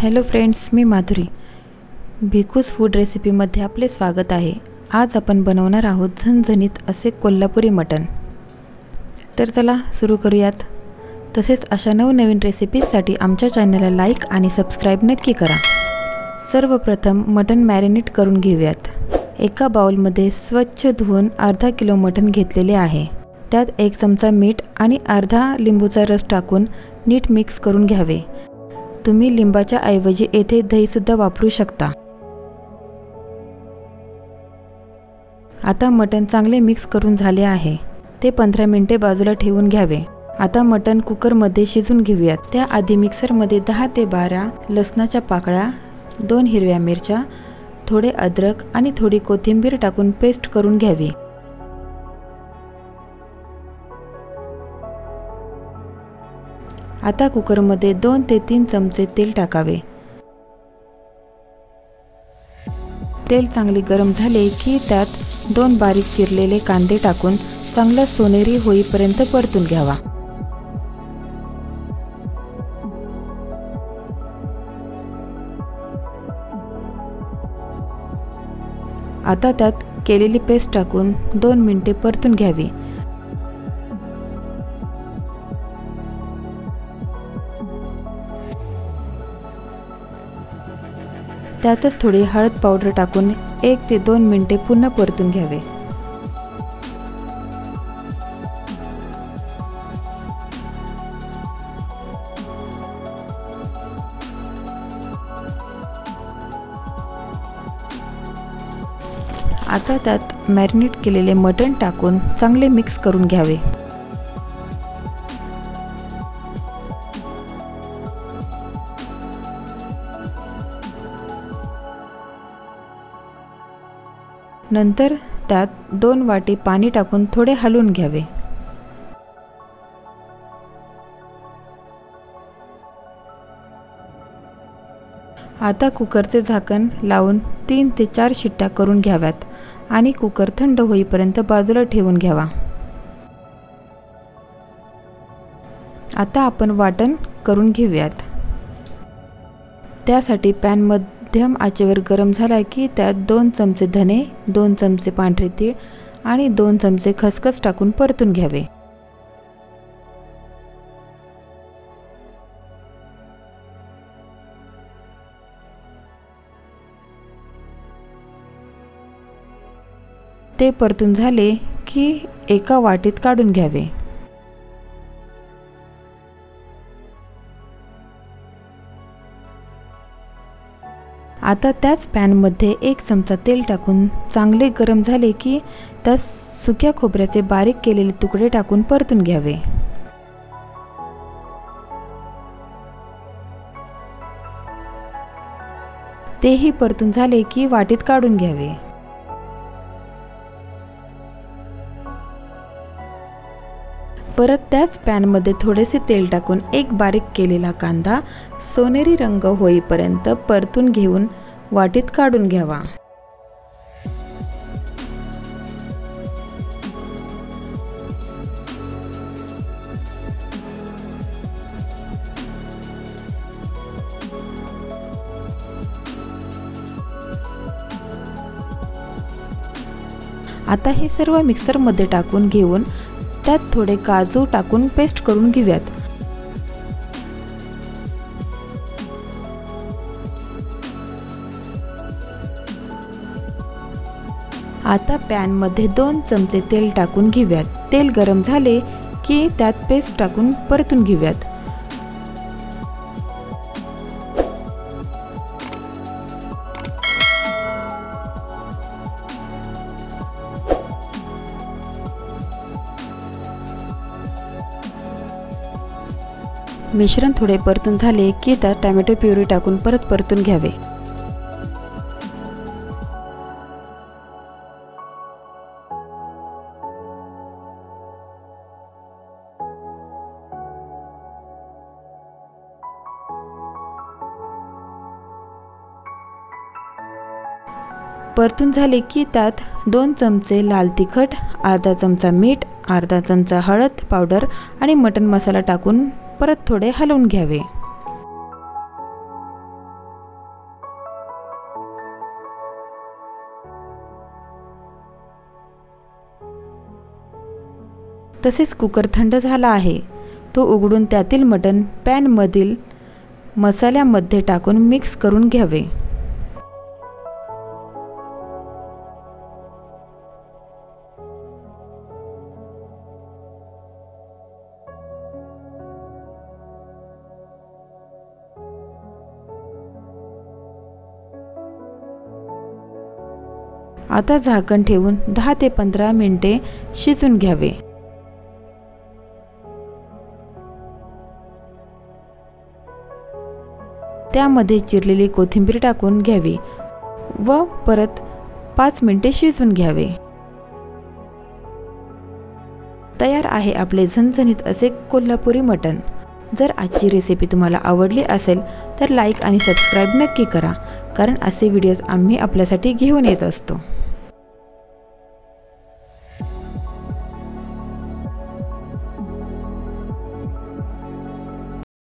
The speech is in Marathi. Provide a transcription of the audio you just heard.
हॅलो फ्रेंड्स, मी माधुरी. भिकूस फूड रेसिपीमध्ये आपले स्वागत आहे. आज आपण बनवणार आहोत झणझणीत असे कोल्हापुरी मटण. तर चला सुरू करूयात. तसेच अशा नवनवीन रेसिपीजसाठी आमच्या चॅनलला लाईक आणि सबस्क्राईब नक्की करा. सर्वप्रथम मटण मॅरिनेट करून घेऊयात. एका बाउलमध्ये स्वच्छ धुवून अर्धा किलो मटण घेतलेले आहे. त्यात 1 चमचा मीठ आणि अर्धा लिंबूचा रस टाकून नीट मिक्स करून घ्यावे. तुम्ही लिंबाच्या ऐवजी येथे दहीसुद्धा वापरू शकता. आता मटण चांगले मिक्स करून झाले आहे. ते 15 मिनिटे बाजूला ठेवून घ्यावे. आता मटण कुकरमध्ये शिजून घेऊयात. त्याआधी मिक्सरमध्ये 10 ते 12 लसणाच्या पाकळ्या, 2 हिरव्या मिरच्या, थोडे अद्रक आणि थोडी कोथिंबीर टाकून पेस्ट करून घ्यावी. आता कुकरमध्ये 2 ते 3 चमचे तेल टाकावे. तेल चांगले गरम झाले की त्यात 2 बारीक चिरलेले कांदे टाकून चांगला सोनेरी होईपर्यंत परतून घ्यावा. आता त्यात केलेली पेस्ट टाकून 2 मिनिटे परतून घ्यावी. त्यातच थोडी हळद पावडर टाकून 1 ते 2 मिनिटे पुन्हा परतून घ्यावे. आता त्यात मॅरिनेट केलेले मटण टाकून चांगले मिक्स करून घ्यावे. नंतर त्यात 2 वाटी पाणी टाकून थोडे हलवून घ्यावे. आता कुकरचे झाकण लावून 3 ते 4 शिट्ट्या करून घ्याव्यात आणि कुकर थंड होईपर्यंत बाजूला ठेवून घ्यावा. आता आपण वाटण करून घेऊयात. त्यासाठी पॅन मध्यम आचेवर गरम झाला की त्यात 2 चमचे धने, 2 चमचे पांढरे तीळ आणि 2 चमचे खसखस टाकून परतून घ्यावे. ते परतून झाले की एका वाटीत काढून घ्यावे. आता त्याच पॅनमध्ये 1 चमचा तेल टाकून चांगले गरम झाले की त्यात सुक्या खोबऱ्याचे बारीक केलेले तुकडे टाकून परतून घ्यावे. तेही परतून झाले की वाटीत काढून घ्यावे. परत त्याच पॅनमध्ये थोडेसे तेल टाकून एक बारीक केलेला कांदा सोनेरी रंग होईपर्यंत परतून घेऊन वाटीत काढून घ्यावा. आता हे सर्व मिक्सरमध्ये टाकून घेऊन त्यात थोडे काजू टाकून पेस्ट करून घेऊयात. आता पॅनमध्ये 2 चमचे तेल टाकून घेऊयात. तेल गरम झाले की त्यात पेस्ट टाकून परतून घेऊयात. मिश्रण थोडे परतून झाले की त्यात टोमॅटो प्युरी टाकून परत परतून घ्यावे. परतून झाले की त्यात 2 चमचे लाल तिखट, अर्धा चमचा मीठ, अर्धा चमचा हळद पावडर आणि मटण मसाला टाकून परत थोडे हलवून घ्यावे. तसेच कुकर थंड झाला आहे, तो उघडून त्यातील मटण पॅनमधील मसाल्यामध्ये टाकून मिक्स करून घ्यावे। आता झाकण ठेवून 10 ते 15 मिनिटे शिजवून घ्यावे। त्यामध्ये चिरलेली कोथिंबीर टाकून घ्यावी व परत 5 मिनिटे शिजवून घ्यावे। तयार आहे आपले झणझणीत असे कोल्हापुरी मटण। जर आजची रेसिपी तुम्हाला आवडली असेल तर लाईक आणि सबस्क्राईब नक्की करा, कारण असे व्हिडिओज आम्ही आपल्यासाठी घेऊन येत असतो।